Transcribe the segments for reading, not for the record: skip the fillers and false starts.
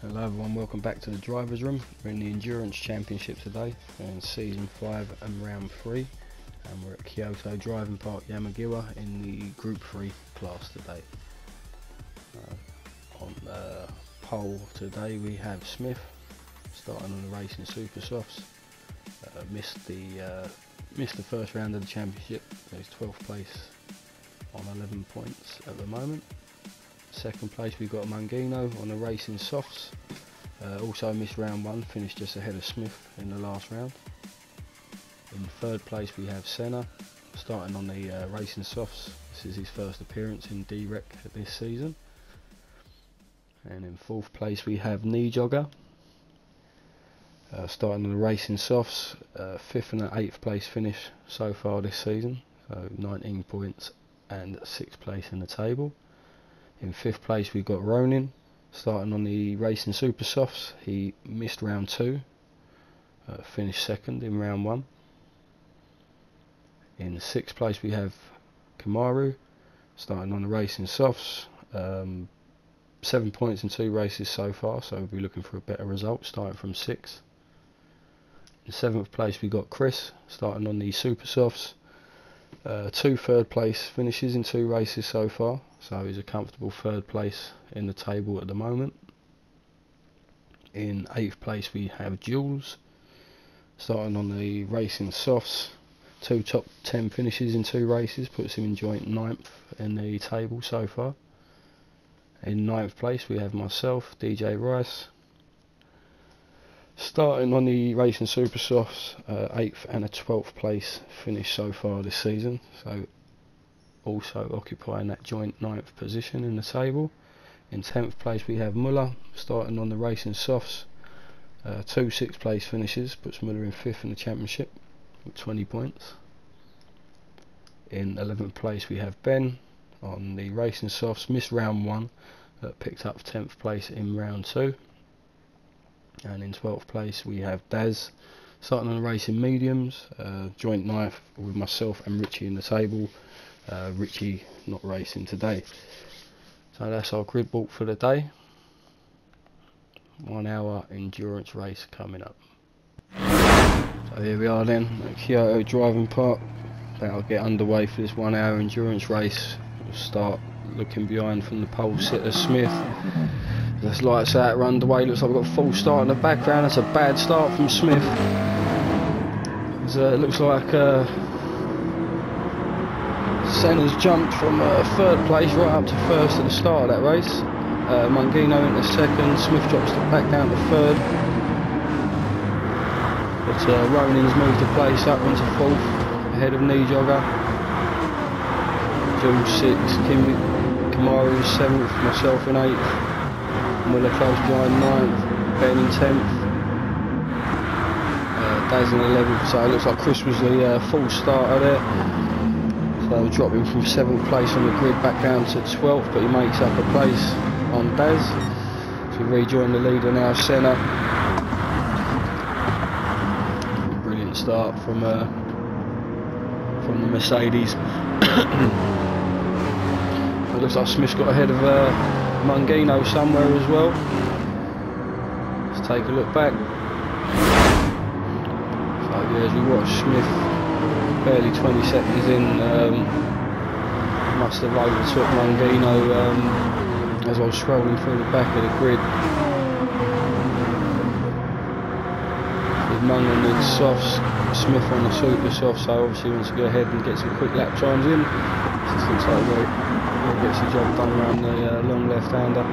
Hello everyone, welcome back to the drivers room. We're in the Endurance Championship today in season 5 and round 3, and we're at Kyoto Driving Park Yamagiwa in the group 3 class today. On the pole today we have Smith starting on the racing super softs. Missed the first round of the championship, so he's 12th place on 11 points at the moment. Second place we've got Mangino on the racing softs, also missed round 1, finished just ahead of Smith in the last round. In third place we have Senna starting on the racing softs. This is his first appearance in Drec this season. And in fourth place we have Knee Jogger starting on the racing softs, 5th and 8th place finish so far this season, so 19 points and 6th place in the table. In 5th place we've got Ronin starting on the racing super softs. He missed round 2, finished 2nd in round 1. In 6th place we have Kamaru starting on the racing softs, 7 points in 2 races so far, so we'll be looking for a better result starting from 6th. In 7th place we got Chris starting on the super softs, 2 third place finishes in 2 races so far, so he's a comfortable 3rd place in the table at the moment. In 8th place we have Jules starting on the racing softs, 2 top 10 finishes in 2 races, puts him in joint 9th in the table so far. In 9th place we have myself, DJ Rice, starting on the racing super softs, 8th and a 12th place finish so far this season, so also occupying that joint 9th position in the table. In 10th place we have Muller starting on the racing softs, 2 6th place finishes, puts Muller in 5th in the championship with 20 points. In 11th place we have Ben on the racing softs, missed round 1, picked up 10th place in round 2. And in 12th place we have Daz starting on the racing mediums, joint 9th with myself and Richie in the table. Richie not racing today. So that's our grid book for the day. 1 hour endurance race coming up. So here we are then at Kyoto Driving Park, about to get underway for this 1 hour endurance race. We'll start looking behind from the pole sitter Smith. There's lights out, we're underway. Looks like we've got a full start in the background. That's a bad start from Smith. It looks like Senna's jumped from 3rd place right up to 1st at the start of that race. Mangino into 2nd, Smith drops back down to 3rd. But Ronin's moved the place up into 4th, ahead of Knee Jogger. Jules 6th, Kamaru in 7th, myself in 8th, Muller close behind 9th, Ben in 10th, Daz in 11th, so it looks like Chris was the full starter there. So dropping from 7th place on the grid back down to 12th, but he makes up a place on Daz. So rejoin the leader now, Senna. Brilliant start from the Mercedes. It looks like Smith's got ahead of Mungino somewhere as well. Let's take a look back. So yeah, as we watch Smith, barely 20 seconds in, must have overtook Mungino as I was scrolling through the back of the grid. With Mung on the softs, Smith on the super soft, so obviously wants to go ahead and get some quick lap times in. This looks like he gets the job done around the long left-hander.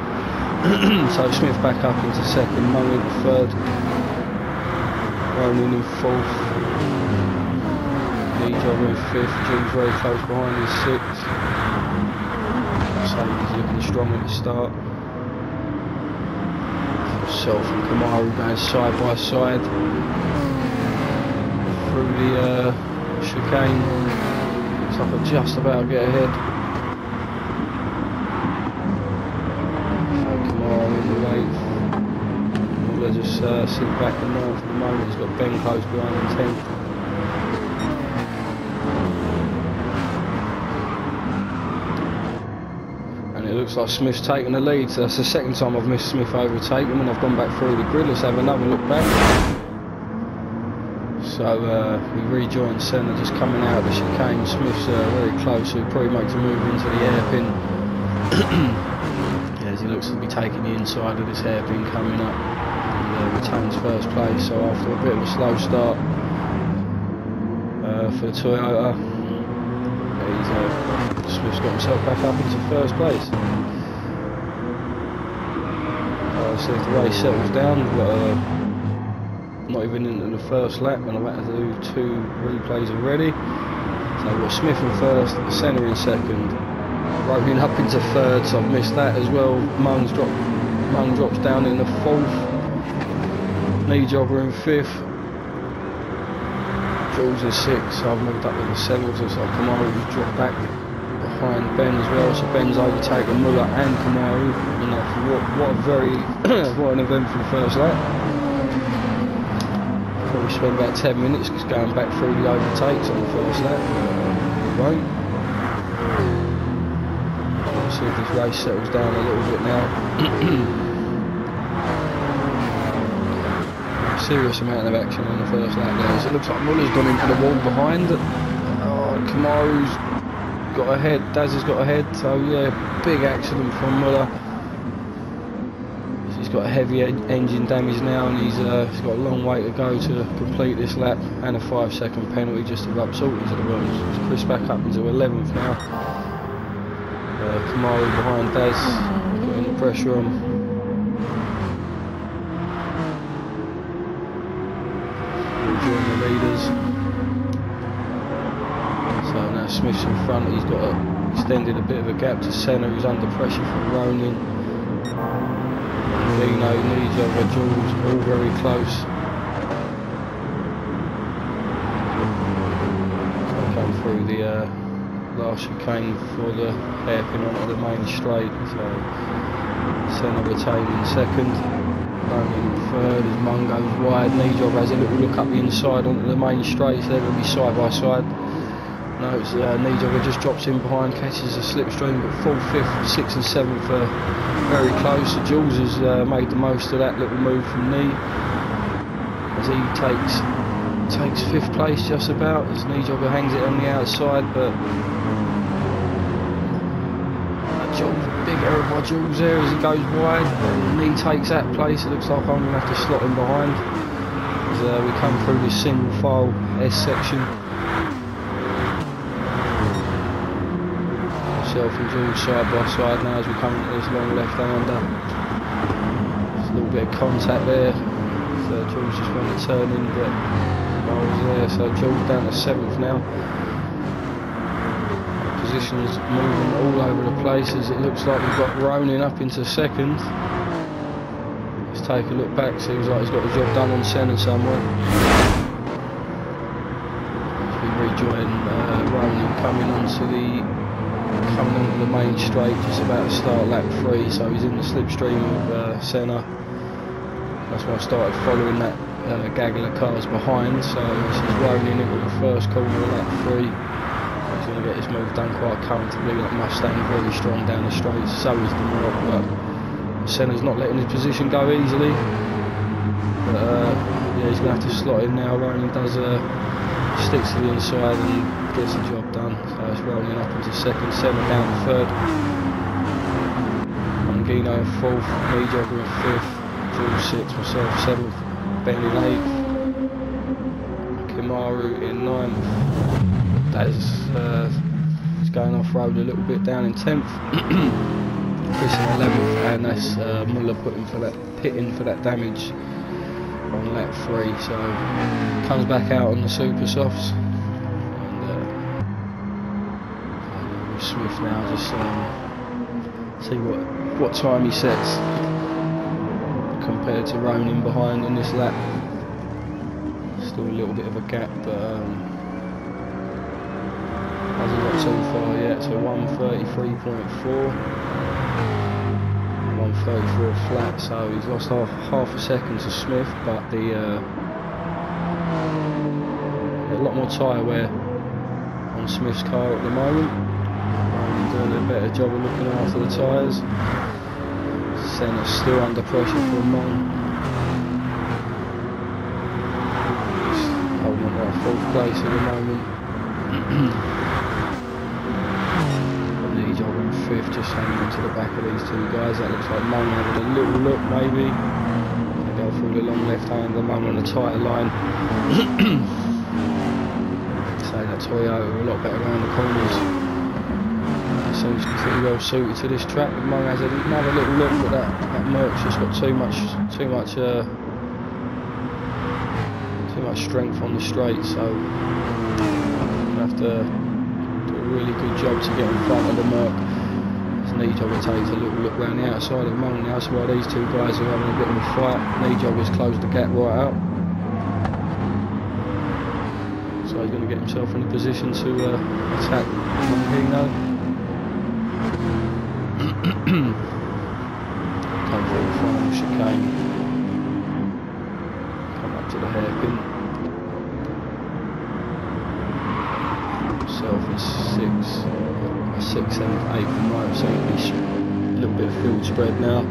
So Smith back up into 2nd, Mung in 3rd, Ronan in 4th, Nijogger in 5th, Jules very close behind in 6th. So he's looking strong at the start. Self and Kamaru going side by side through the chicane. Looks like I just about get ahead. So Kamaru in the 8th. Muller just sitting back in 9th at the moment. He's got Ben close behind in 10th. It looks like Smith's taking the lead, so that's the 2nd time I've missed Smith overtake him, and I've gone back through the grid. Let's have another look back. So we rejoined Senna just coming out of the chicane. Smith's very close, so he probably makes a move into the hairpin. Yeah, as he looks to be taking the inside of this hairpin coming up, and retains 1st place. So after a bit of a slow start for the Toyota, Smith's got himself back up into 1st place. So if the race settles down, we've got not even into the 1st lap, and I've had to do 2 replays already. So we've got Smith in 1st, Senna in 2nd, Rogan up into 3rd, so I've missed that as well. Mung drops down in the 4th, Nijogger in 5th, Jules in 6th, so I've moved up to the 7th. Looks like Kamaru's dropped back behind Ben as well, so Ben's overtaken Muller and Kamaru, and what a very what an eventful 1st lap. Probably spend about 10 minutes just going back through the overtakes on the 1st lap. We won't. Let's see if this race settles down a little bit now. Serious amount of action on the 1st lap there. So it looks like Muller's gone into the wall behind. Kamaru's got ahead, Daz has got ahead, so yeah, big accident from Muller. He's got heavy engine damage now, and he's got a long way to go to complete this lap, and a 5-second penalty just to rub salt into the wounds. So Chris back up into 11th now. Kamaru behind Daz, putting the pressure on. Join the leaders. So now Smith's in front, he's got extended a bit of a gap to Senna, who's under pressure from Ronan. Lino, Nijogger, Jules, all very close. So I come through the last chicane before the hairpin onto the main straight. So Senna retaining 2nd. Ronan in 3rd as Mung goes wide. Nijogger has a little look up the inside onto the main straight, so they're going to be side by side. No, it's Nijogger just drops in behind, catches a slipstream, but 4th, 5th, 6th and 7th are very close. So Jules has made the most of that little move from Knee, as he takes 5th place just about, as Nijogger hangs it on the outside, but Jules, big error by Jules there as he goes wide. Knee takes that place. It looks like I'm going to have to slot him behind as we come through this single file S section. Myself and Jules side by side now as we come into this long left-hander. There's a little bit of contact there. So Jules just went to turn in, but I was there. So Jules down to 7th now. position's moving all over the place as it looks like we've got Ronin up into second. Let's take a look back, seems like he's got the job done on Senna somewhere. As we rejoin Ronin coming onto the main straight, just about to start lap 3, so he's in the slipstream of Senna. That's why I started following that gaggle of cars behind, so this is Ronin into the first corner of lap 3. He's going to get his move done quite comfortably. That Mustang very strong down the straight, so is the Merc, but Senna's not letting his position go easily. But yeah, he's going to have to slot in now. Ronin does sticks to the inside and gets the job done. So it's Ronin up into second, Senna down to third, Mangino in fourth, me Jogger in fifth, Jules sixth, myself seventh, Ben in eighth, Kimaru in ninth. That's he's going off road a little bit down in 10th. Chris in 11th, and that's Muller pitting for that damage on lap 3. So comes back out on the super softs, and Smith now just see what time he sets compared to Ronin behind on this lap. Still a little bit of a gap, but hasn't got too far yet. So 133.4, 134 flat. So he's lost half a second to Smith, but a lot more tyre wear on Smith's car at the moment. Doing a better job of looking after the tyres. Senna's still under pressure for a Mon. He's holding on to that 4th place at the moment. Lee's over in 5th, just hanging on to the back of these 2 guys. That looks like Mon having a little look maybe. They go through the long left hand, the Mon on the tighter line. So that Toyota a lot better around the corners. Seems pretty well suited to this track. Mung has another little look, but that Merc's just got too much strength on the straight, so we'll have to do a really good job to get in front of the Merc. Knee-Jogger takes a little look round the outside of Mung now, so while these 2 guys are having a bit of a fight, Knee-Jogger's closed the gap right out. So he's going to get himself in a position to attack Mangino. Come through the final chicane, come up to the hairpin. Myself in 6th, 7th, 8th and 9th, so a little bit of field spread now.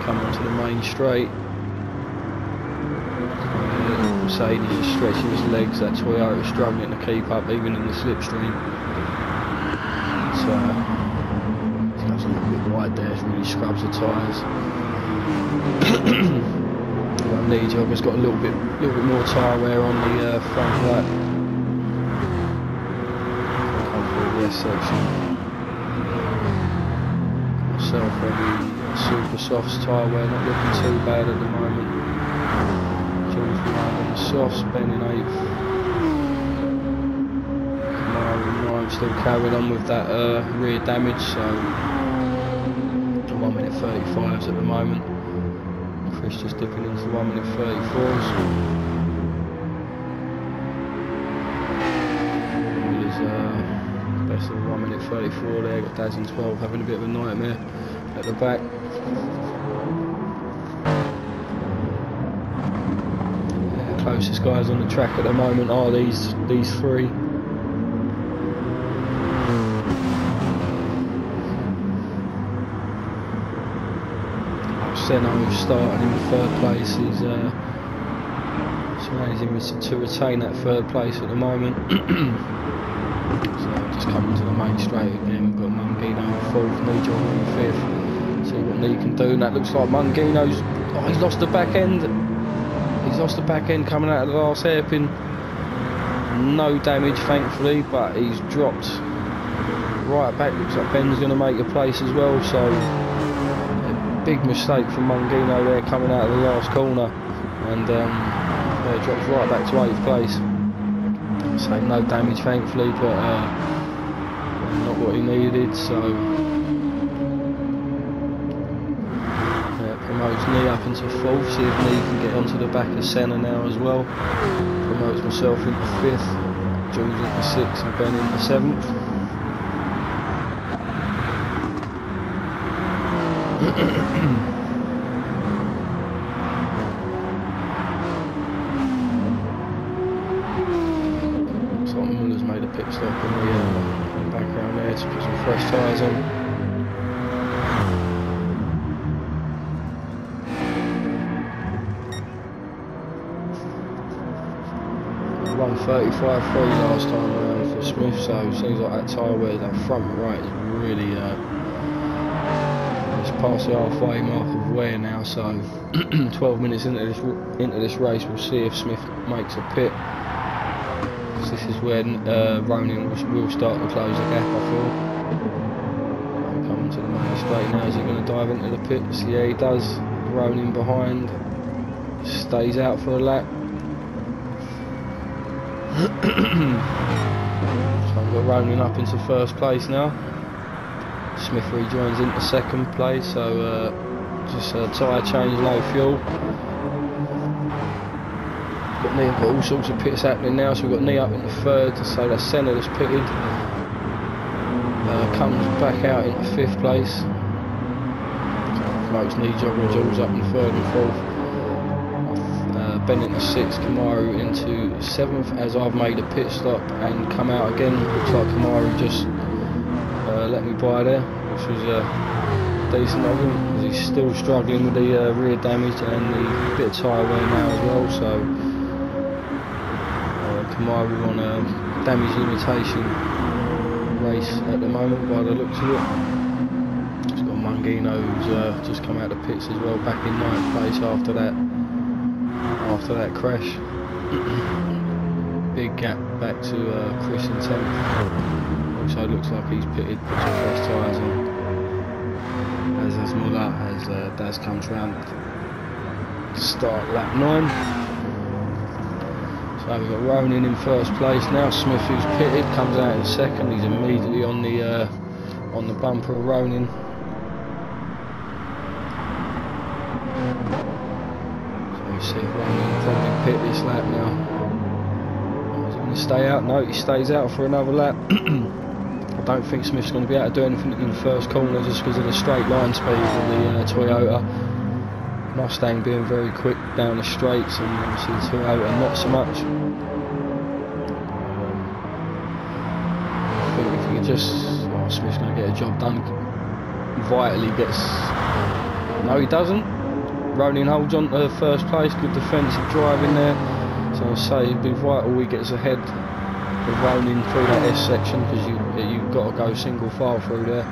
Come onto the main straight. Mercedes is stretching his legs, that Toyota is struggling to keep up even in the slipstream. So goes a little bit wide there, it really scrubs the tyres. Knee-Jogger's got a little bit more tyre wear on the front right. Come through the S section. Myself on the super softs tyre wear, not looking too bad at the moment. Jules behind on the softs, Ben in 8th. Still carried on with that rear damage, so 1 minute 35s at the moment. Chris just dipping into 1 minute 34s. Miller's best of 1 minute 34 there, got Daz in 12 having a bit of a nightmare at the back. The closest guys on the track at the moment are these 3. Senna, who's starting in 3rd place, he's managing to retain that 3rd place at the moment. So just coming to the main straight again, we've got Mangino in 4th, Knee-Jogger in 5th. See what Knee can do, and that looks like Mangino's, he's lost the back end. He's lost the back end coming out of the last hairpin. No damage thankfully, but he's dropped right back. Looks like Ben's going to make a place as well, so big mistake from Mangino there coming out of the last corner, and yeah, drops right back to 8th place. say no damage thankfully, but not what he needed, so promotes knee up into 4th, see if knee can get onto the back of Senna now as well. Promotes myself into 5th, Jules into 6th and Ben into 7th. So Muller's made a pit stop in the background there to put some fresh tyres on. 135.3 last time around for Smith, so it seems like that tyre wear, that front right is really it's past the halfway mark of wear now, so 12 minutes into this race we'll see if Smith makes a pit. This is where Ronin will start to close the gap, I feel. Coming to the main straight now, is he going to dive into the pits? Yeah, he does. Ronin behind, stays out for a lap. So I've got Ronin up into 1st place now. Smith rejoins into 2nd place, so just a tyre change, low fuel. Got all sorts of pits happening now, so we've got knee up into 3rd, so that's Senna that's pitted. Comes back out into 5th place. Promotes knee jogging, Jules up in 3rd and 4th. Ben into 6th, Kamaru into 7th, as I've made a pit stop and come out again. Looks like Kamaru just let me by there, which was decent of him, because he's still struggling with the rear damage and the bit of tyre wear now as well. So Kamaru on a damage limitation race at the moment by the looks of it. Just got Mangino who's just come out of the pits as well, back in 9th place after that crash. Big gap back to Chris in 10th. Also looks like he's pitted, put some fresh tyres on. As has Muller, as Daz comes round to start lap 9. So we've got Ronin in 1st place now. Smith, who's pitted, comes out in 2nd. He's immediately on the bumper of Ronin. See if Ronin will probably pit this lap now. Is he going to stay out? No, he stays out for another lap. I don't think Smith's going to be able to do anything in the 1st corner just because of the straight line speed of the Toyota. Mustang being very quick down the straights, and obviously the Toyota not so much. I think if he just... Oh, Smith's going to get a job done. Vitally gets... No, he doesn't. Ronin holds on to 1st place, good defensive driving there. So I'll say it'd be vital he gets ahead of Ronin through that S section, because you've got to go single file through there.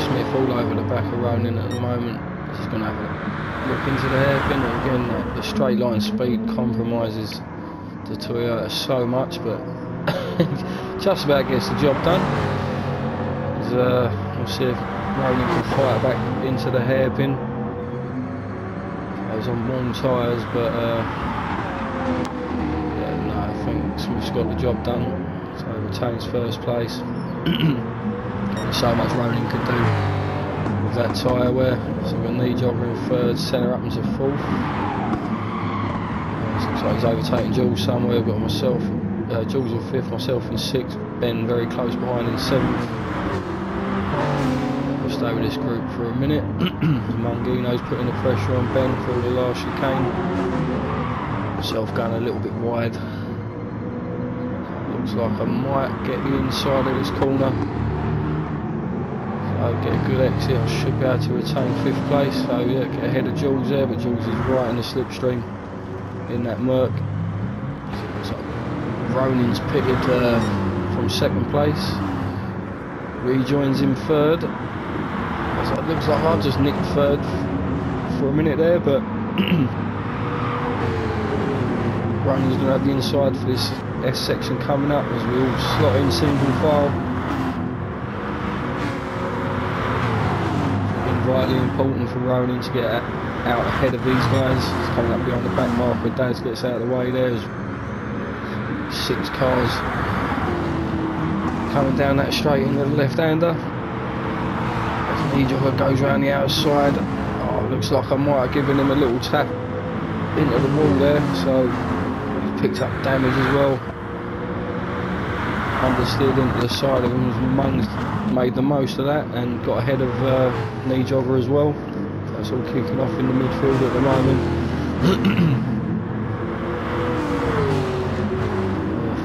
Smith all over the back of Ronin at the moment. He's going to have a look into the hairpin, and again the straight line speed compromises the Toyota so much, but just about gets the job done. We'll see if Ronin can fight back into the hairpin. He's on warm tyres, but yeah, no, I think Smith's got the job done, so he retains 1st place. So much Ronin could do with that tyre wear. So we've got knee jogger in 3rd, Senna up into 4th. Looks like he's overtaking Jules somewhere. We've got myself, Jules in 5th, myself in 6th, Ben very close behind in 7th. We'll stay with this group for a minute. Mangino's putting the pressure on Ben through the last chicane. Myself going a little bit wide. Looks like I might get the inside of this corner. So get a good exit, I should be able to retain 5th place. So yeah, get ahead of Jules there, but Jules is right in the slipstream in that murk. So Ronin's pitted from 2nd place. Rejoins in 3rd. So it looks like I've just nicked 3rd for a minute there, but Ronin's going to have the inside for this S section coming up as we all slot in single file. vitally important for Ronin to get out ahead of these guys. He's coming up behind the back marker. Daz gets out of the way. There's 6 cars coming down that straight into the left-hander. Knee-jogger goes around the outside. Oh, looks like I might have given him a little tap into the wall there, so he's picked up damage as well. Understeered into the side of him. Mung's made the most of that and got ahead of knee-jogger as well. That's all kicking off in the midfield at the moment.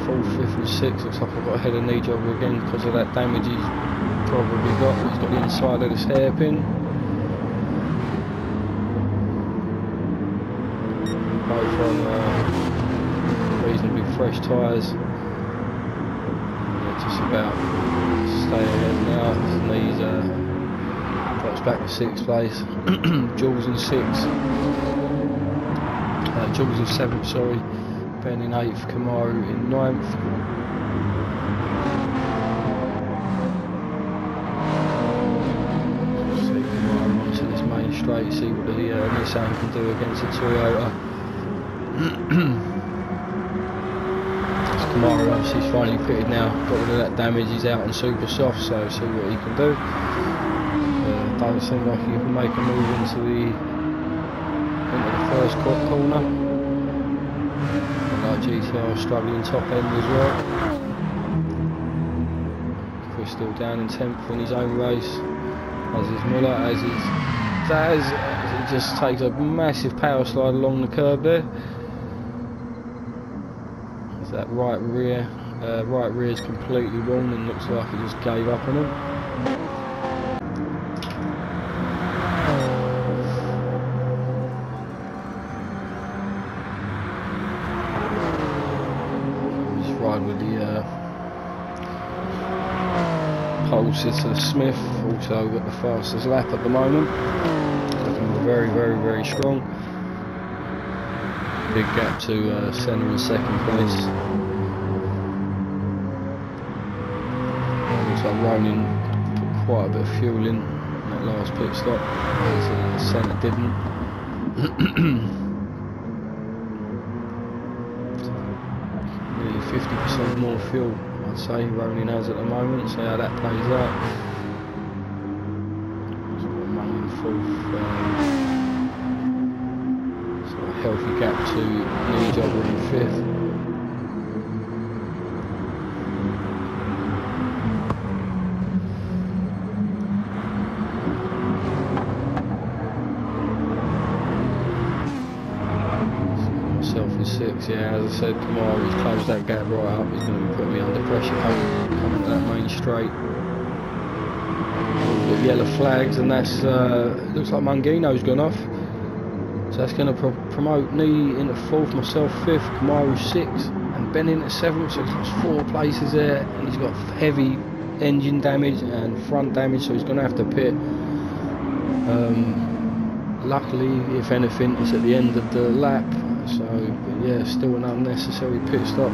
4th, 5th and 6th, looks like I've got ahead of knee-jogger again because of that damage he's probably got. He's got the inside of this hairpin. Both on reasonably fresh tyres. Yeah, just about stay ahead now. His knees drops back to 6th place. Jules in 6th. Jules in 7th, sorry. Ben in 8th. Kamaru in 9th. Straight, see what the Nissan can do against the Toyota. Kamaru obviously finally pitted now, got rid of that damage, he's out on super soft, so see what he can do. Don't seem like he can make a move into the first corner. Like GTR struggling top end as well. Chris still down in 10th in his own race, as is Muller, as is Daz. He just takes a massive power slide along the curb there. There's that right rear is completely wrong and looks like he just gave up on him. Just ride with the Pulsar Smith, also got the fastest lap at the moment. Very, very, very strong. Big gap to Senna in 2nd place. Looks like Ronin put quite a bit of fuel in that last pit stop, as Senna didn't. So, nearly 50% more fuel, I'd say, Ronin has at the moment. See how that plays out. Healthy gap to knee-jogger in 5th. Myself in 6th, yeah, as I said, Kamaru's closed that gap right up. He's going to be putting me under pressure coming to that main straight. Yellow flags, and that's looks like Mungino's gone off. So that's going to promote Knee into 4th, myself 5th, Kamaru 6th, and Ben into 7th. So he's lost 4 places there, and he's got heavy engine damage and front damage, so he's going to have to pit. Luckily, if anything, it's at the end of the lap. So but yeah, still an unnecessary pit stop.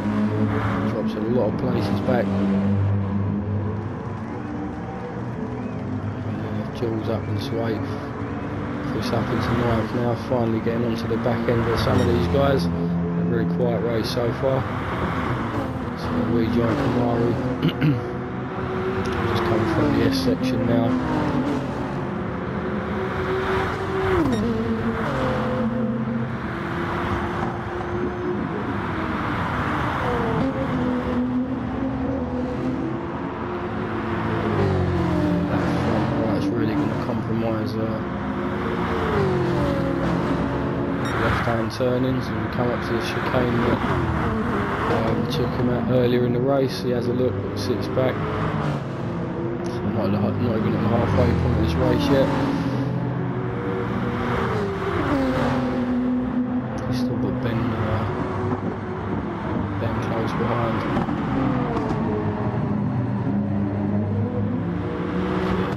Drops a lot of places back. Jules up into 8th. Chris up into 9th now, finally getting onto the back end of some of these guys. A very quiet race so far. So rejoin Kamaru. Just coming from the S section now. That front right's really going to compromise left-hand turnings, and we come up to the chicane that took him out earlier in the race. He has a look, sits back. So not even at the halfway point of this race yet. He's still got Ben close behind.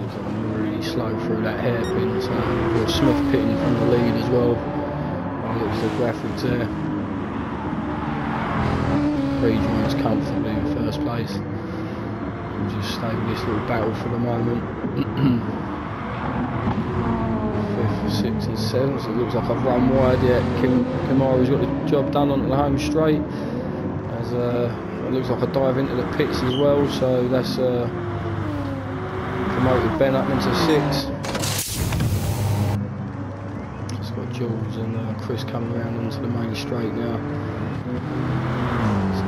Looks like I'm really slow through that hairpin, so we've got Smith pitting from the lead as well. Looks the graphics there. Rejoins comfortably in 1st place. We'll just stay with this little battle for the moment. 5th, 6th and 7th. It looks like I've run wide yet. Kamaru's got the job done onto the home straight. As it looks like I dive into the pits as well, so that's promoted Ben up into 6th. It's got Jules and Chris coming around onto the main straight now.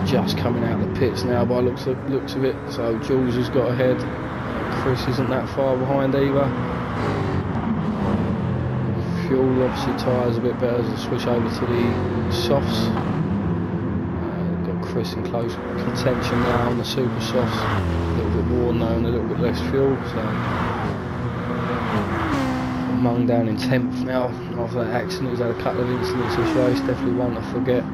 It's just coming out of the pits now by looks of it. So Jules has got ahead. Chris isn't that far behind either. Fuel, obviously tyres a bit better as I switch over to the softs. Got Chris in close contention now on the super softs. A little bit more now and a little bit less fuel. So Mung down in 10th now after that accident. He's had a couple of incidents this race, definitely one to forget.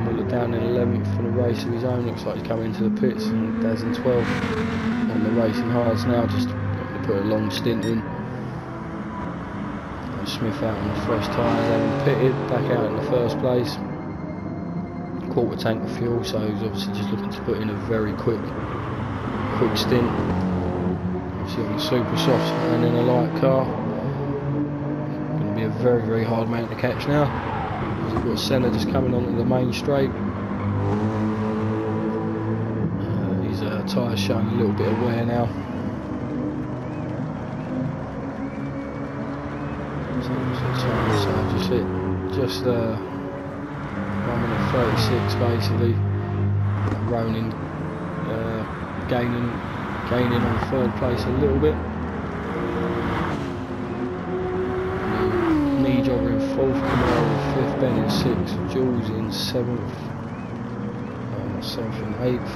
Muller down in 11th for the race of his own. Looks like he's coming into the pits, and Daz in 12th on the racing hards now, just to put a long stint in. Smith out on the fresh tyres, having pitted, back out in the first place. Quarter tank of fuel, so he's obviously just looking to put in a very quick stint. Obviously on the super softs and in a light car. Going to be a very, very hard man to catch now. We've got Senna just coming onto the main straight. His tyres showing a little bit of wear now. So just 1 minute 36 basically. Ronin gaining on 3rd place a little bit. Knee jogger in 4th, Kamaru in 5th, Ben in 6th, Jules in 7th, 7th and 8th.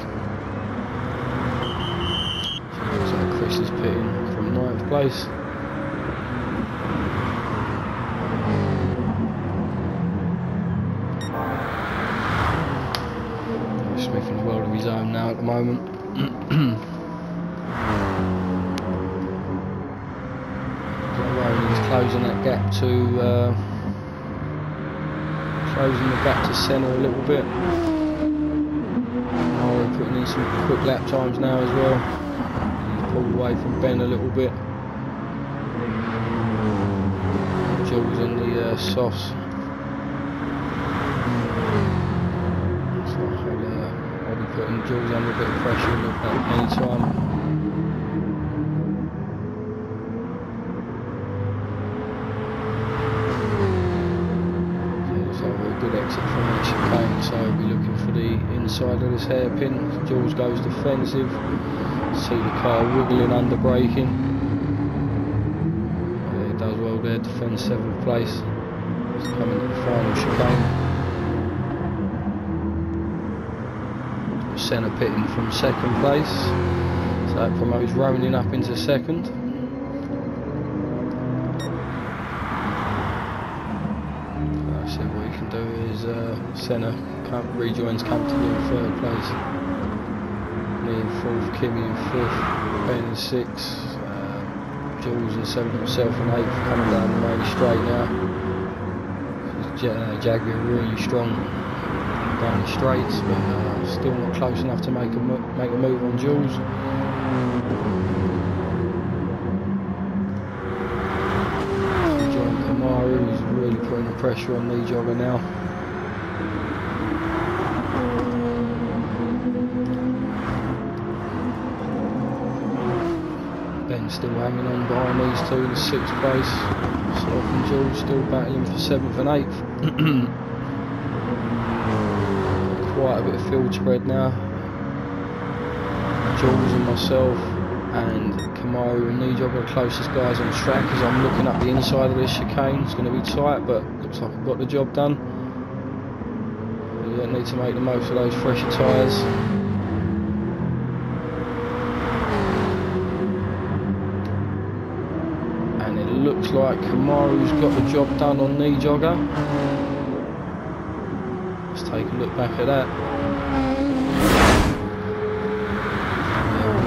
So Chris is pitting from 9th place. Smith in the world of his own now at the moment. He's closing that gap to Senna a little bit. We're putting in some quick lap times now as well. He's pulled away from Ben a little bit. Jules on the softs. I'll be putting Jules under a bit of pressure at any time. Good exit from that chicane, so we'll be looking for the inside of this hairpin. Jules goes defensive. See the car wiggling under braking. He does well there, defends 7th place. It's coming to the final chicane. Senna pitting from 2nd place, so that promotes Ronin up into 2nd. So what you can do is Senna rejoins comfortably in 3rd place. Me in 4th, Kimi in 5th, Ben in 6th, Jules in 7th himself and 8th, coming down the main straight now. Jaguar really strong down the straights, but still not close enough to make a move on Jules. Kamaru, really putting the pressure on Knee Jogger now. Ben still hanging on behind these two in 6th place. Self and Jules still battling for 7th and 8th. Quite a bit of field spread now. Jules and myself and Kamaru and Knee Jogger are the closest guys on the track as I'm looking up the inside of this chicane. It's going to be tight, but looks like I've got the job done. You need to make the most of those fresher tyres. And it looks like Kamaru's got the job done on Knee Jogger. Let's take a look back at that.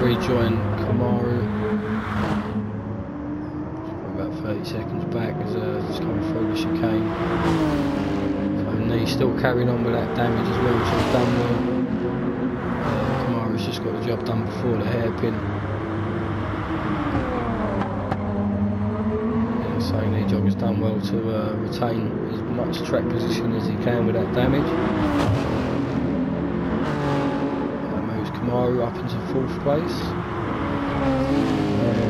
Rejoin Kamaru. About 30 seconds back as it's coming through the chicane. So Knee still carrying on with that damage as well, so he's done well. Kamaru's just got the job done before the hairpin. done well to retain as much track position as he can with that damage. That moves Kamaru up into 4th place.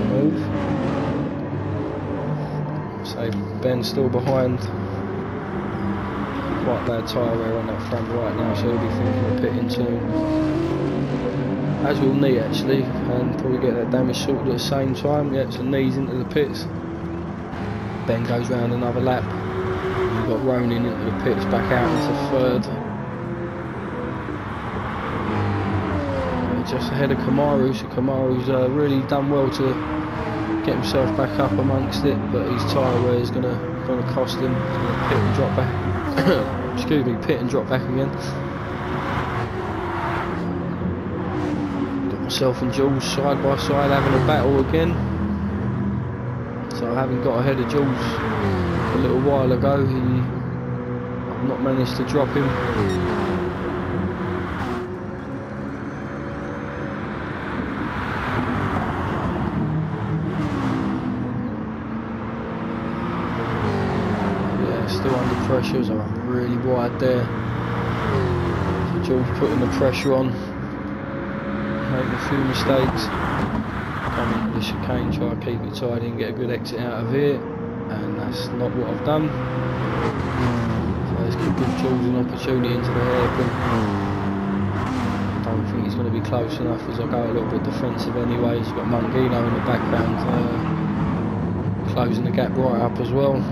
Move. So Ben's still behind. Quite bad tyre wear on that front right now, so he'll be thinking of pitting soon. As will Knee actually, and probably get that damage sorted at the same time. Yeah, so Knee's into the pits. Ben goes round another lap. We've got Ronin into the pits, back out into 3rd. Just ahead of Kamaru, so Kamaru's really done well to get himself back up amongst it, but his tyre wear is going to cost him. He's going to pit and drop back. Excuse me, pit and drop back again. Got myself and Jules side by side having a battle again. So I haven't got ahead of Jules a little while ago. I've not managed to drop him. Still under pressure, so I'm really wide there. So Jules putting the pressure on, making a few mistakes. Come into the chicane, try to keep it tidy and get a good exit out of here, and that's not what I've done. So let's give Jules an opportunity into the hairpin. I don't think he's going to be close enough as I go a little bit defensive anyway. He's got Mungino in the background closing the gap right up as well.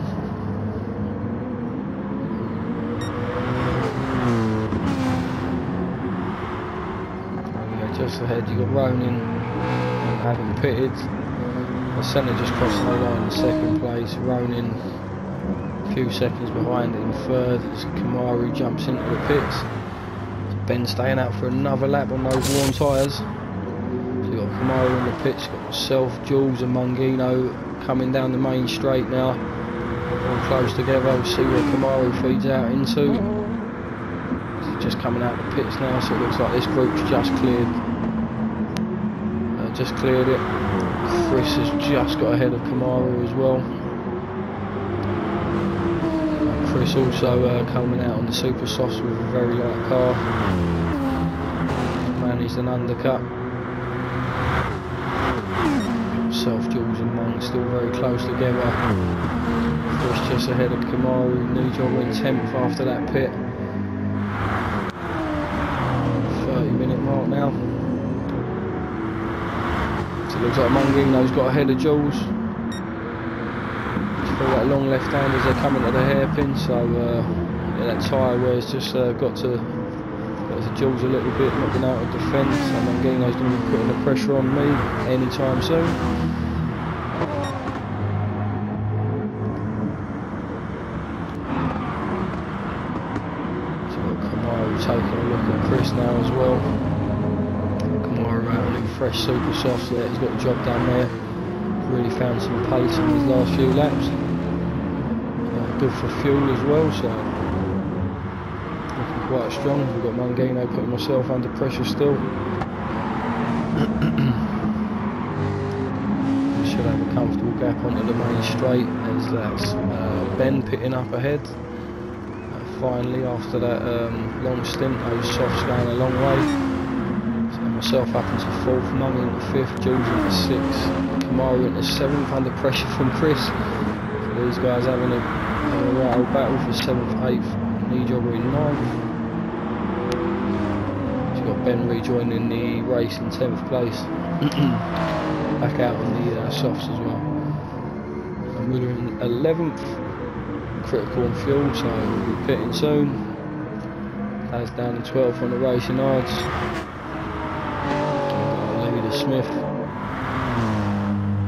Just ahead you got Ronin having pitted. The centre just crossed the line in 2nd place. Ronin a few seconds behind in 3rd as Kamaru jumps into the pits. Ben staying out for another lap on those warm tyres. So you've got Kamaru in the pits, got myself, Jules and Mungino coming down the main straight now. All close together. We'll see where Kamaru feeds out into. He's just coming out the pits now, so it looks like this group's just cleared. Just cleared it. Chris has just got ahead of Kamaru as well. Chris also coming out on the super softs with a very light car. Managed an undercut. Myself, Jules and Mung still very close together. Chris just ahead of Kamaru. Nijog in 10th after that pit. 30-minute mark now. Looks like Mungino's got ahead of Jules. Just feel that long left hand as they're coming to the hairpin, so yeah, that tyre wear's just got to Jules a little bit, not been able to defend, so Mungino's going to be putting the pressure on me anytime soon. So we've got Kamaru taking a look at Chris now as well. Fresh super soft there, he's got the job done there. Really found some pace in his last few laps. Good for fuel as well, so looking quite strong. We've got Mungino putting myself under pressure still. We should have a comfortable gap onto the main straight as that's Ben pitting up ahead. Finally, after that long stint, those softs going a long way. Myself up into 4th, Mung into 5th, Jules into 6th, Kamaru into 7th under pressure from Chris. So these guys having a right old battle for 7th, 8th, Nijogger in 9th. So you've got Ben rejoining the race in 10th place. Back out on the softs as well. And we're in 11th, critical on fuel, so we'll be pitting soon. That's down to 12th on the racing odds. Smith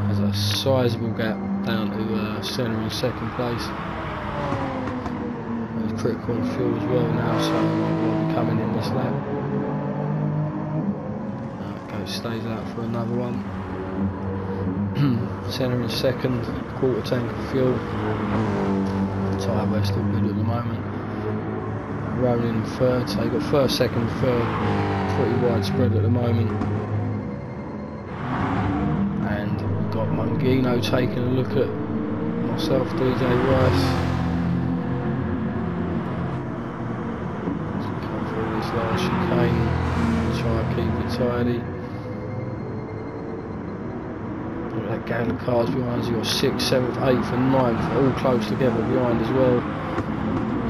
has a sizable gap down to centre in 2nd place. There's critical on fuel as well now, so we'll be coming in this lap. Stays out for another one. Centre in 2nd, quarter tank of fuel. Tyre wear still good at the moment. Ronin in 3rd, so you've got 1st, 2nd, 3rd, pretty widespread at the moment. Mungino taking a look at myself, DJ Rice. Come through this last chicane, try and keep it tidy. Look at that gale of cars behind you. You've got 6th, 7th, 8th and 9th all close together behind as well.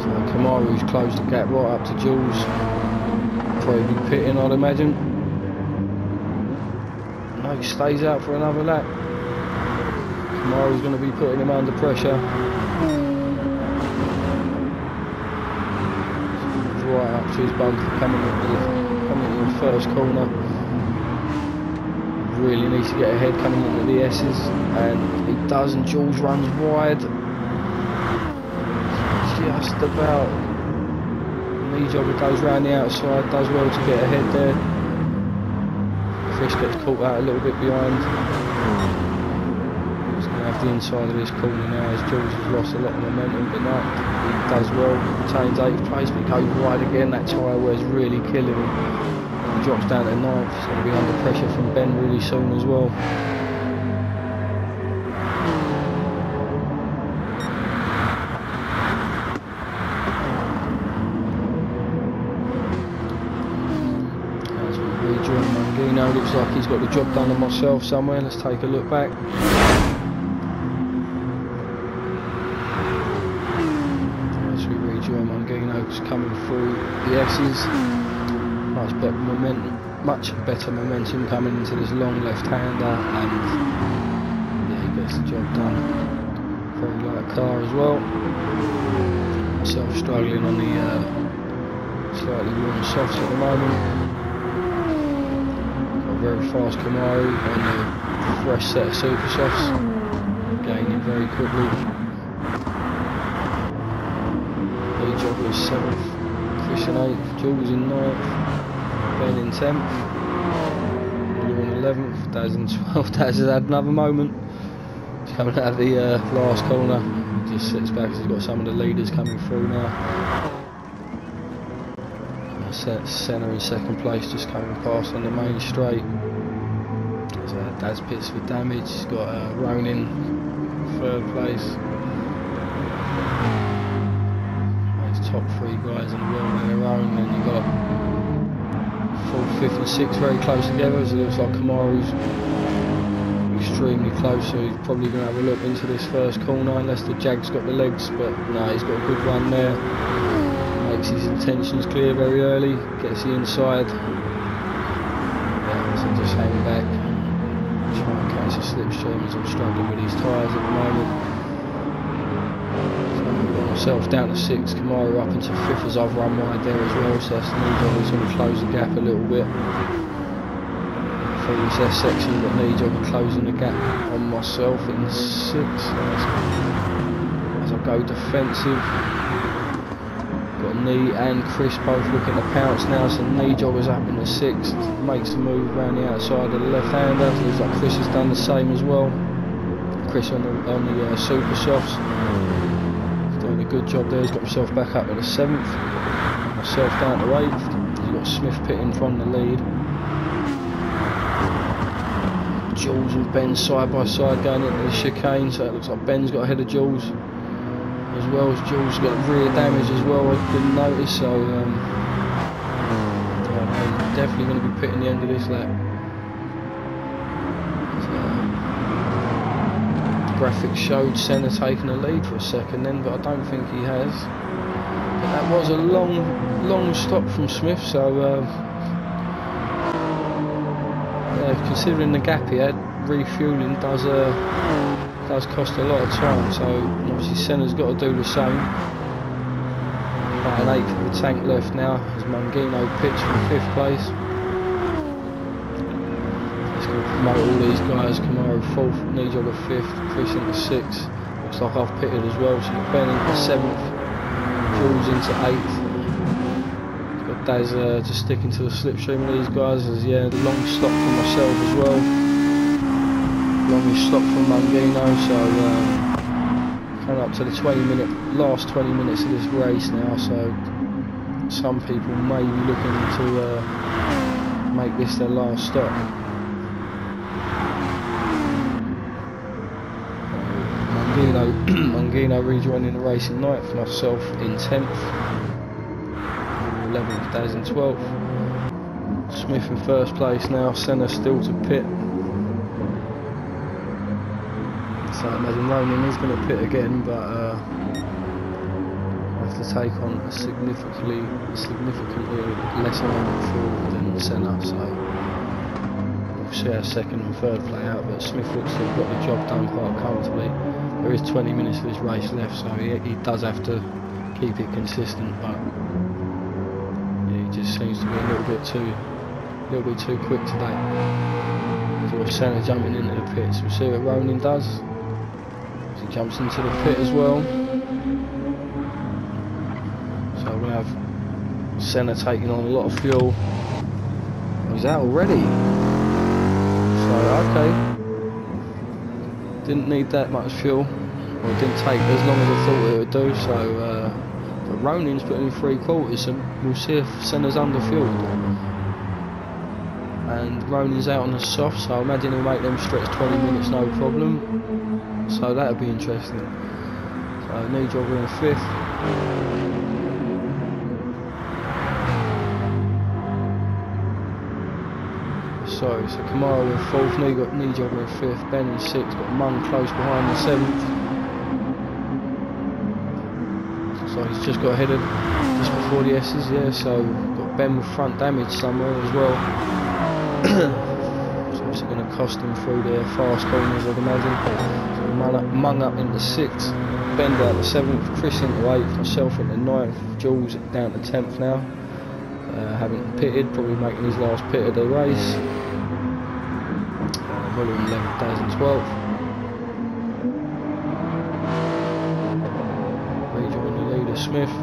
So Kamaru's closed the gap right up to Jules. Probably be pitting, I'd imagine. No, he stays out for another lap. Kamaru's going to be putting him under pressure. Right up to his bunker, coming into the first corner. Really needs to get ahead coming into the S's, and he does, and Jules runs wide. Just about. Knee-jogger goes round the outside, does well to get ahead there. Chris gets caught out a little bit behind. He's going to have the inside of this corner now as Jules has lost a lot of momentum, but no, he does well, retains 8th place, but he goes wide again. That tyre wear's really killing him. He drops down to 9th, he's going to be under pressure from Ben really soon as well. Looks like he's got the job done on myself somewhere. Let's take a look back. As we rejoin Mangino's coming through the S's. Much better momentum coming into this long left-hander, and yeah, he gets the job done. Very light car as well. Myself struggling on the slightly warm softs at the moment. Very fast Kamaru on the fresh set of super softs, gaining very quickly. Knee-jogger is 7th, Chris in 8th, Jules in 9th, Ben in 10th, William in 11th, Daz in 12th. Daz has had another moment. He's coming out of the last corner, he just sits back as he's got some of the leaders coming through now. Senna in 2nd place, just coming past on the main straight. Daz pits for damage. He's got Ronin 3rd place. Those top 3 guys in the world on their own, and you've got 4th, 5th and 6th very close together, so it looks like Kamaru's extremely close, so he's probably going to have a look into this first corner unless the Jag's got the legs, but no, he's got a good run there. Makes his intentions clear very early, gets the inside, yeah, so just hang back, try and catch the slipstream as I'm struggling with these tyres at the moment. So I've got myself down to 6th, Kamaru up into 5th as I've run wide there as well, so that's the knee-jogger's going to close the gap a little bit. For this S section, got knee-jogger closing the gap on myself in 6th, as I go defensive. Got Knee and Chris both looking to pounce now, so knee-jogger's up in the 6th, makes the move around the outside of the left-hander. So looks like Chris has done the same as well. Chris on the super softs, he's doing a good job there. He's got himself back up to the 7th, myself down to 8th. He's got Smith pitting from the lead. Jules and Ben side by side going into the chicane, so it looks like Ben's got ahead of Jules, as well as Jules got rear damage as well, I didn't notice, so I'm definitely going to be pitting the end of this lap. So, the graphics showed Senna taking the lead for a second then, but I don't think he has. But that was a long stop from Smith, so yeah, considering the gap he had, refuelling does cost a lot of time, so obviously Senna's got to do the same. About an 8th of the tank left now as Mangino pits from 5th place. It's going to promote all these guys. Kamaru 4th, knee-jogger 5th, Chris into 6th. Looks like I've pitted as well, so Ben into 7th, Jules into 8th. Got Daz just sticking to the slipstream of these guys, as yeah, the long stop for myself as well. Longest stop from Mangino, so coming up to the last 20 minutes of this race now, so some people may be looking to make this their last stop. Mangino Mangino rejoining the race in 9th, myself in 10th, 11th, Daz in 12th, Smith in 1st place now, Senna still to pit. So I imagine Ronan is going to pit again, but I have to take on a significantly less amount of fuel than Senna, so we'll see how 2nd and 3rd play out, but Smith looks to have got the job done quite comfortably. There is 20 minutes of this race left, so he does have to keep it consistent, but yeah, he just seems to be a little bit too quick today. So with Senna jumping into the pits, we'll see what Ronan does. He jumps into the pit as well. So we'll have Senna taking on a lot of fuel. Oh, he's out already. So okay, didn't need that much fuel, or it didn't take as long as I thought it would do. So but Ronan's putting in 3/4, so we'll see if Senna's under fueled. And Ronan's out on the soft, so I imagine he'll make them stretch 20 minutes no problem. So that'll be interesting. So knee jogger in 5th. Sorry, so Kamara in 4th, knee jogger in 5th, Ben in 6th, got Mung close behind in 7th. So he's just got ahead of just before the S's, yeah, so got Ben with front damage somewhere as well. So it's going to cost him through their fast corners, I'd imagine. So Mung up into 6th, Ben down to 7th, Chris into 8th, myself into 9th, Jules down to 10th now. Haven't pitted, probably making his last pit of the race. Volume 11th, Daz in 12th. Rejoin the leader, Smith.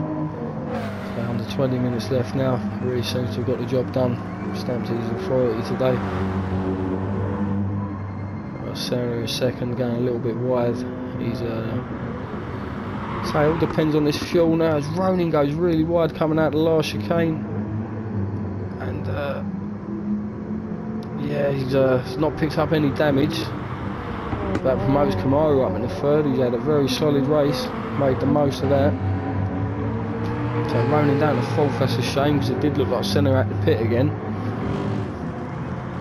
So under 20 minutes left now. Really seems to have got the job done. Stamped his authority today. Sarah is 2nd, going a little bit wide. He's so it all depends on this fuel now. As Ronan goes really wide coming out the last chicane. And yeah, he's not picked up any damage. That promotes Kamaru up in the 3rd. He's had a very solid race, made the most of that. So Ronan down to 4th, that's a shame because it did look like Senna at the pit again.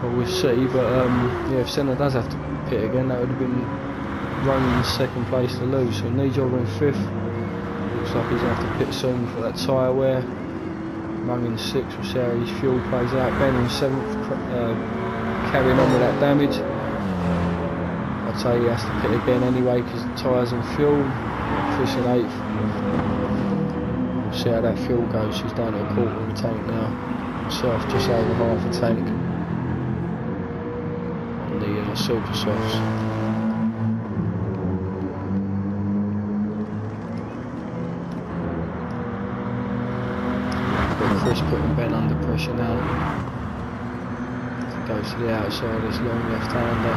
Well, we'll see, but yeah, if Senna does have to pit again, that would have been Ronan's 2nd place to lose. So knee jogger in 5th. Looks like he's going to have to pit soon for that tyre wear. Mung in 6th, we'll see how his fuel plays out. Ben in 7th, carrying on with that damage. I'd say he has to pit again anyway because the tyres and fuel. Chris in 8th. We'll see how that fuel goes. She's down to 1/4 of the tank now. Myself just over half a tank on the super softs. Chris putting Ben under pressure now. Goes to the outside, this long left-hander.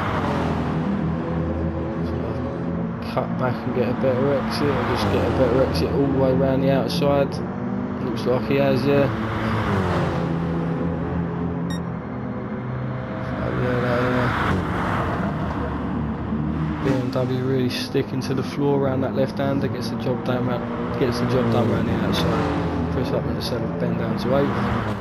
So I'll cut back and get a better exit, or just get a better exit all the way around the outside. Looks like he has, yeah. So yeah, BMW really sticking to the floor around that left-hander, gets the job done around the outside. Chris up into 7th, Ben down to 8th.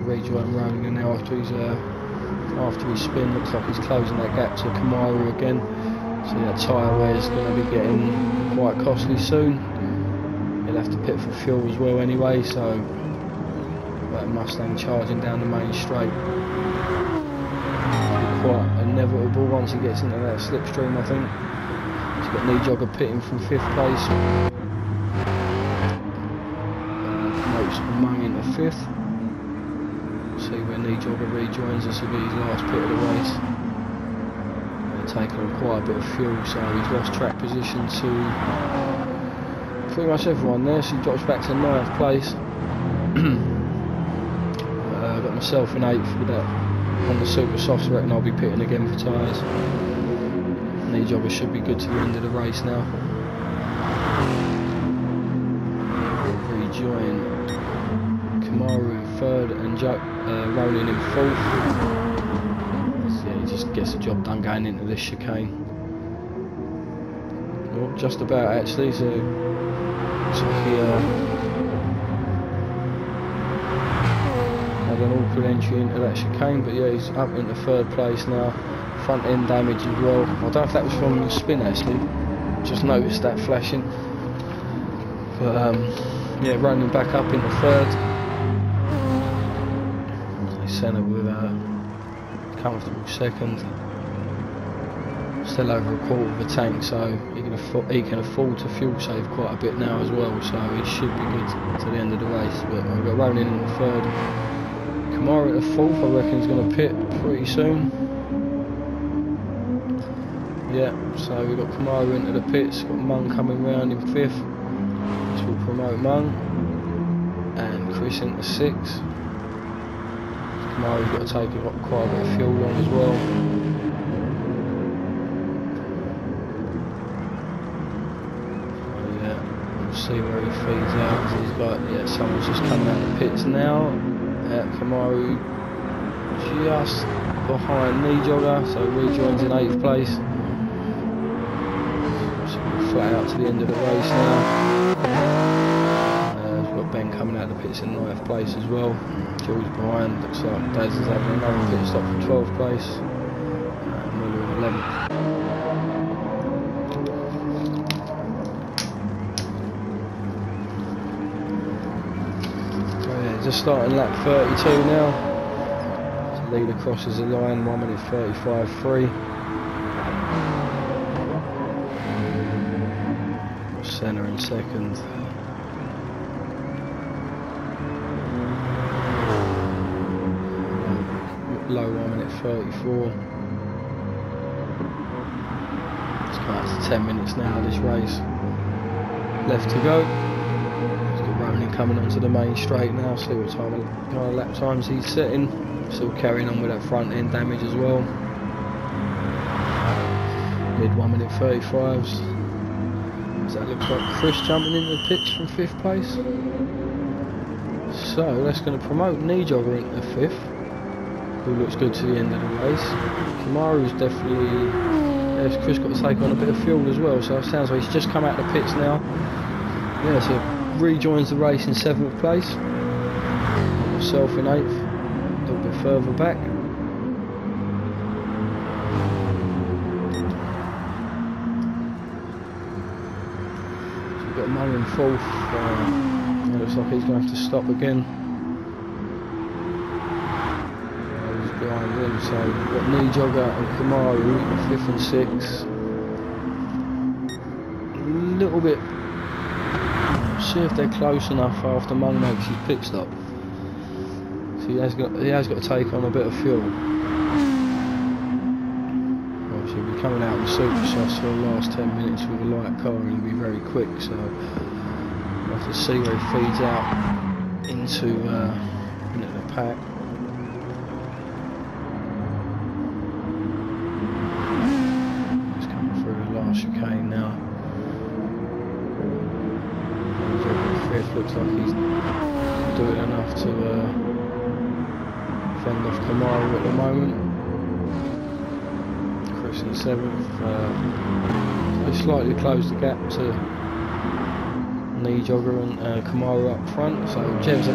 Rejoin Ronan now after his spin. Looks like he's closing that gap to Kamaru again. So that tyre wear is going to be getting quite costly soon. He'll have to pit for fuel as well anyway, so that Mustang charging down the main straight. Quite inevitable once he gets into that slipstream, I think. He's got knee jogger pitting from 5th place. Promotes Mung into 5th. See where knee jogger rejoins. This will be his last pit of the race. Taking on quite a bit of fuel, so he's lost track position to pretty much everyone there, so he drops back to 9th place. Got myself in 8th with that on the super softs. Reckon I'll be pitting again for tyres. Knee jogger should be good to the end of the race now. Rejoin Kamaru in 3rd and and Ronin in 4th. Yeah, he just gets the job done going into this chicane. Well, just about actually, so he had an awkward entry into that chicane, but yeah, he's up into 3rd place now. Front end damage as well. I don't know if that was from the spin actually, just noticed that flashing. But yeah, running back up into 3rd. Senna with a comfortable 2nd. Still over a quarter of a tank, so he can afford to fuel save quite a bit now as well, so he should be good to the end of the race. But we've got Ronin in the 3rd. Kamara at the 4th, I reckon he's going to pit pretty soon. Yeah, so we've got Kamara into the pits, got Mung coming round in 5th, which will promote Mung, and Chris into 6th. Kamara's got to take quite a bit of fuel on as well. So yeah, we'll see where he feeds out. So he's got, yeah, someone's just coming out of the pits now. Kamara just behind Knee Jogger, so rejoins in 8th place. Flat out to the end of the race now. We've got Ben coming out of the pits in 9th place as well. Jules behind, looks like Daz is having another pit stop from 12th place. Miller in 11th. So yeah, just starting lap 32 now. So leader crosses the line, 1 minute 35.3. Senna in 2nd. Low 1 minute 34. It's come out to 10 minutes now this race. Left to go. He's got Ronin coming onto the main straight now. See what kind of lap times he's setting. Still carrying on with that front end damage as well. Mid 1 minute 35s. So that looks like Chris jumping into the pits from 5th place. So that's going to promote Knee Jogger into 5th, who looks good to the end of the race. Kamaru's definitely, yeah, Chris got to take on a bit of fuel as well, so it sounds like he's just come out of the pits now. Yeah, so rejoins the race in 7th place. Myself in 8th, a little bit further back. Got Mung in 4th, it looks like he's going to have to stop again. He's behind him, so we've got Knee Jogger and Kamaru in 5th and 6th. A little bit, see if they're close enough after Mung makes his pit stop. So he has got to take on a bit of fuel. He'll be coming out in super softs for the last 10 minutes with a light car, and he'll be very quick, so we'll have to see where he feeds out into the pack. He's coming through the last chicane now. Fifth looks like he's doing enough to fend off Kamaru at the moment. In 7th, they slightly closed the gap to Knee Jogger and Kamaru up front. So Jeb's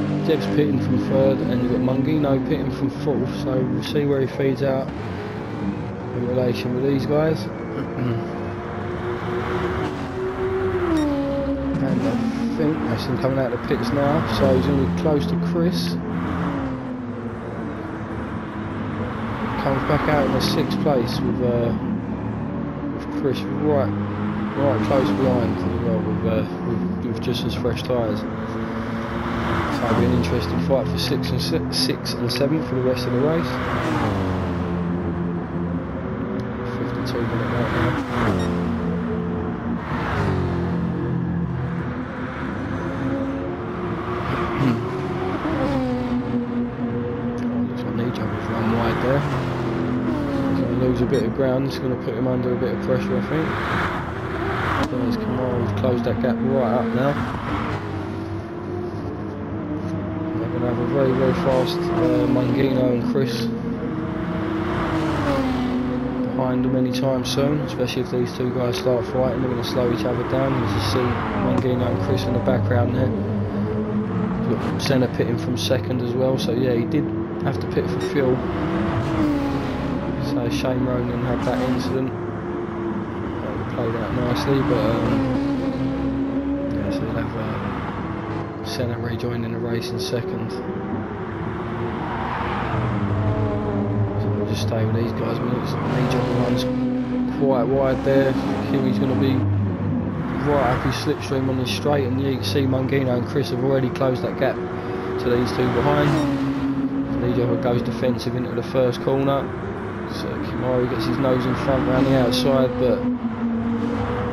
pitting from 3rd, and you've got Mungino pitting from 4th. So we'll see where he feeds out in relation with these guys. And I think that's him coming out of the pits now. So he's going to be close to Chris. Comes back out in the 6th place with Chris right close behind as well, with just as fresh tyres. So it'll be an interesting fight for 6th and 7th for the rest of the race. 52 minute right now. Looks like Knee Jogger's run wide there. Lose a bit of ground, it's going to put him under a bit of pressure, I think. There's Kamaru's closed that gap right up now. Never have a very, very fast Mangino and Chris behind them anytime soon, especially if these two guys start fighting. They're going to slow each other down. You can see Mangino and Chris in the background there. You've got Senna pitting from second as well, so yeah, he did have to pit for fuel. So Shane Ronan had that incident. That played out nicely, but yeah, so they'll have Senna rejoining the race in second. So we'll just stay with these guys. Knee runs quite wide there. Huey's going to be right up his slipstream on this straight, and you can see Mangino and Chris have already closed that gap to these two behind. Nijoka goes defensive into the first corner. So Kimari gets his nose in front around the outside, but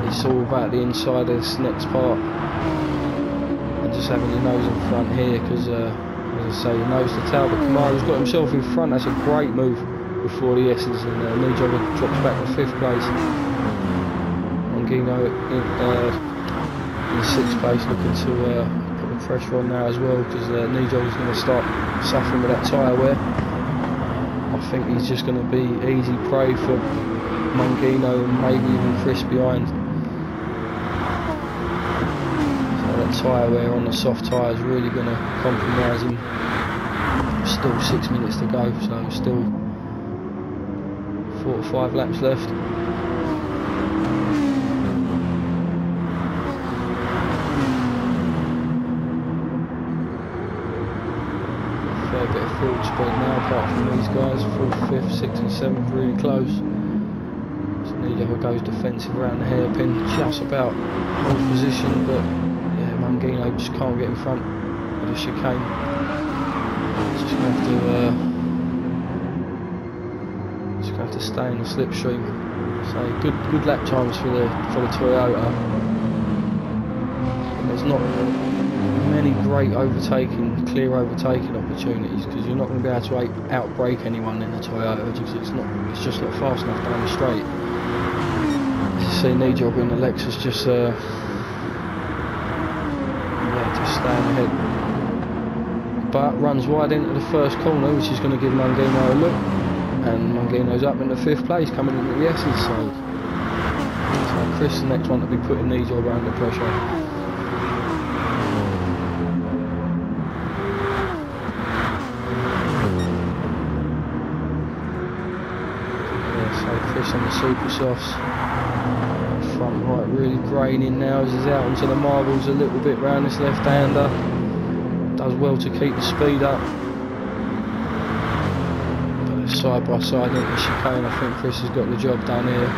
it's all about the inside of this next part and just having your nose in front here, because as I say, your nose to tail. But Kimari's got himself in front. That's a great move before the S's, and Nijoka drops back to 5th place. Mangino in 6th place, looking to put the pressure on now as well, because Nijoka's going to start suffering with that tyre wear. I think he's just going to be easy prey for Mangino and maybe even Chris behind. So that tyre wear on the soft tyre is really going to compromise him. Still 6 minutes to go, so still 4 or 5 laps left. A bit of field spread now, apart from these guys. 4th, 5th, 6th and 7th really close. So Nijoka goes defensive around the hairpin, just about hold position, but yeah, Mangino just can't get in front of the chicane. Just gonna have to stay in the slipstream. So good lap times for the Toyota. And there's not many great clear overtaking opportunities, because you're not going to be able to outbrake anyone in the Toyota, because it's just not fast enough down the straight. You see Nijoka in the Lexus just staying ahead, but runs wide into the first corner, which is going to give Mangino a look, and Mangino's up in the 5th place, coming into the S's. So Chris, the next one to be putting Nijoka under pressure. On the super softs, front right really graining now as he's out onto the marbles a little bit round this left-hander. Does well to keep the speed up, but side by side into the chicane. I think Chris has got the job done here.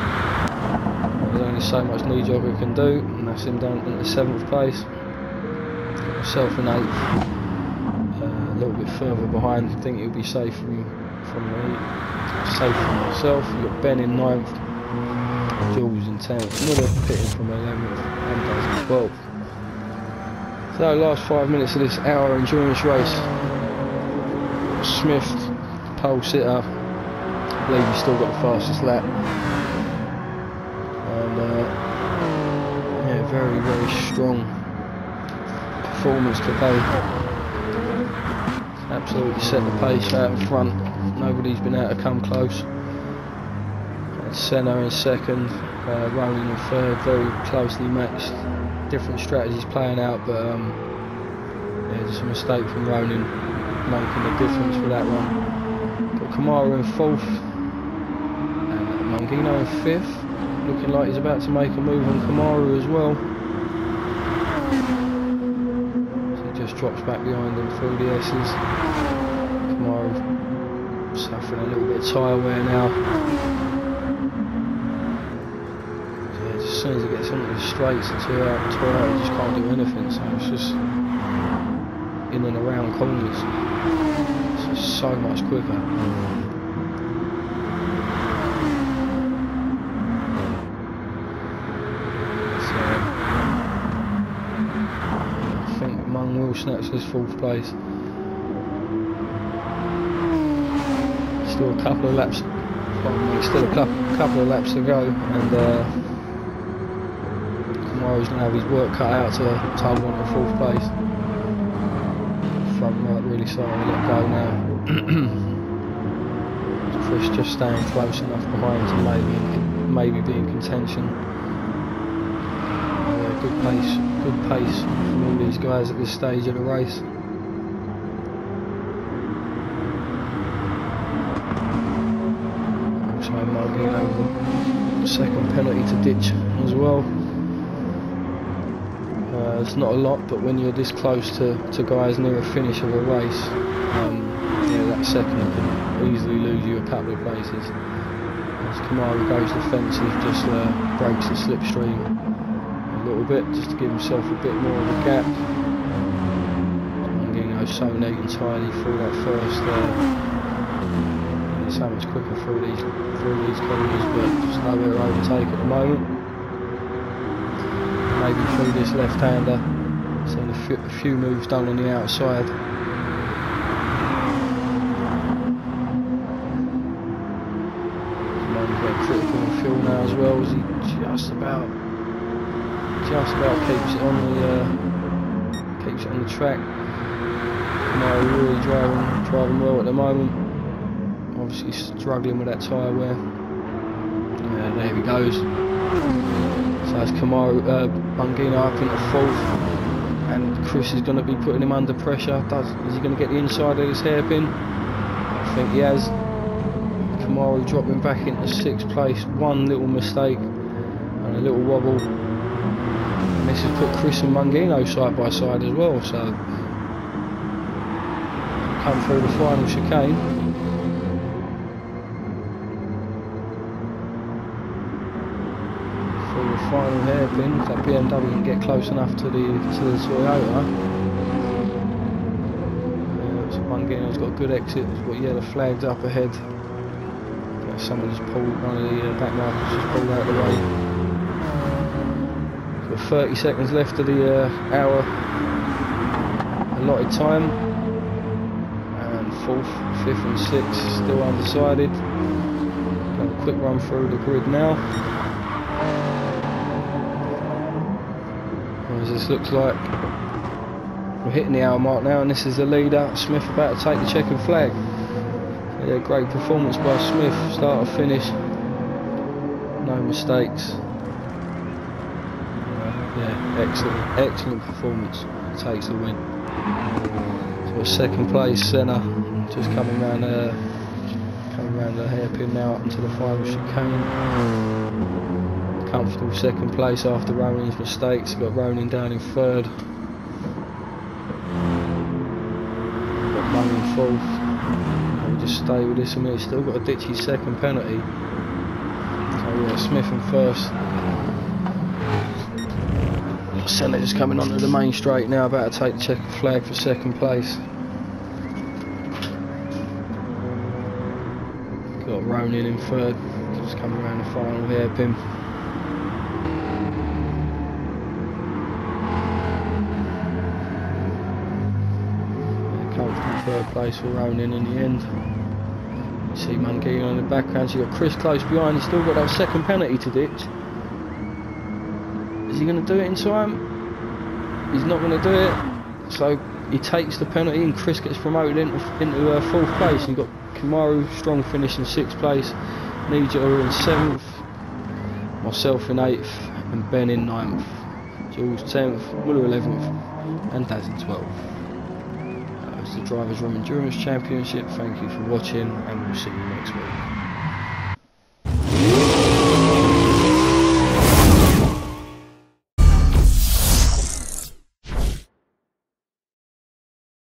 There's only so much Nijoka can do, and that's him down into 7th place. Got myself in 8th, a little bit further behind. I think he'll be safe from me. Safe for myself. You've got Ben in 9th, Jules in 10th, Miller pitting from 11th, and does 12th. So last 5 minutes of this hour endurance race. Smith, pole sitter, I believe he's still got the fastest lap, and yeah, very, very strong performance today. Absolutely set the pace out in front. Nobody's been able to come close. Senna in 2nd, Ronan in 3rd, very closely matched. Different strategies playing out, but yeah, just a mistake from Ronan making the difference for that one. Got Kamara in 4th, and Mangino in 5th, looking like he's about to make a move on Kamara as well. So he just drops back behind him through the S's. Kamara suffering a little bit of tyre wear now. So as soon as he gets onto the straights, the Toyota just can't do anything, so it's just in and around corners. It's just so much quicker. So I think Mung will snatch this 4th place. Still a couple of laps, still a couple of laps to go, and Kamara's going to have his work cut out to hold on to 4th place. front right really starting to let go now. Chris just staying close enough behind to maybe be in contention. Good pace from all these guys at this stage of the race. Also mugging over the second penalty to ditch as well. It's not a lot, but when you're this close to guys near a finish of a race, yeah, that second can easily lose you a couple of places. As Kamaru goes defensive, just breaks the slipstream a little bit, just to give himself a bit more of a gap. I'm getting so neat and tidy through that first. So much quicker through these corners, but just nowhere to overtake at the moment. Maybe through this left-hander. Seen a few moves done on the outside. He's getting critical in fuel now as well, as he just about keeps it on the track. Now really driving well at the moment. Obviously struggling with that tyre wear. Yeah, there he goes. So that's Kamaru, Bungino up into fourth, and Chris is going to be putting him under pressure. Is he going to get the inside of this hairpin? I think he has. Kamaru dropping back into sixth place. One little mistake and a little wobble, and this has put Chris and Bungino side by side as well. So come through the final chicane. Final hairpin, if that BMW can get close enough to the Toyota. So Bungino's got a good exit, he's got yellow flags up ahead. Someone just pulled, one of the back markers just pulled out of the way. Got 30 seconds left of the hour allotted time. And fourth, fifth and sixth still undecided. Got a quick run through the grid now. As this looks like we're hitting the hour mark now, and this is the leader, Smith, about to take the checkered flag. Yeah, great performance by Smith, start to finish, no mistakes. Yeah, excellent performance, takes the win. So second place, Senna, just coming round the hairpin now up into the final chicane. Comfortable second place after Ronin's mistakes. Got Ronin down in third. Got Mung in fourth. We'll just stay with this a minute. Still got to ditch his second penalty. So yeah, Smith in first. Senna just coming onto the main straight now, about to take the checkered flag for second place. Got Ronin in third. Just coming around the final hairpin. Third place for Ronin in the end. You see Mungino in the background, so you've got Chris close behind. He's still got that second penalty to ditch. Is he going to do it in time? He's not going to do it, so he takes the penalty and Chris gets promoted into fourth place. You've got Kamaru, strong finish in sixth place, Nija in seventh, myself in eighth, and Ben in ninth, Jules 10th, Muller 11th, and Daz in 12th. The Drivers' Room Endurance Championship. Thank you for watching, and we'll see you next week.